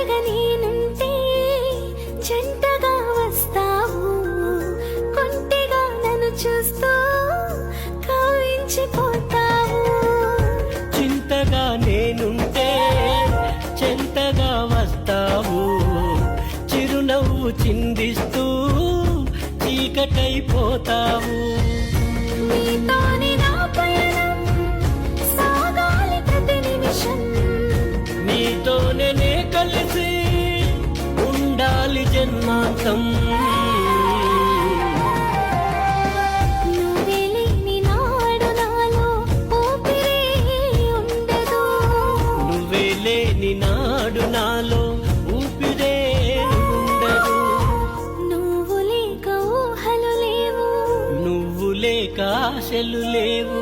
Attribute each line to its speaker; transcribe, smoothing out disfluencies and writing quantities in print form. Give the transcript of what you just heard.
Speaker 1: ఒంటరిగా నేనుంటే జంటగా వస్తావు, కొంటెగా నన్ను చూస్తూ కవ్వించిపోతావు.
Speaker 2: చింతగా నేనుంటే చెంతగా వస్తావు, చిరునవ్వు చిందిస్తూ చీకటైపోతావు.
Speaker 1: నీతోనే నా పయనం సాగాలి ప్రతి నిమిషం,
Speaker 2: నీతోనే నే కలిసి ఉండాలి జన్మాంతం.
Speaker 1: నువ్వే లేని నాడు నాలో ఊపిరే ఉండదు,
Speaker 2: నువ్వే లేని నాడు నాలో ఊపిరే ఉండదు.
Speaker 1: నువ్వు లేక ఊహలు లేవు,
Speaker 2: నువ్వు లేక ఆశలు లేవు.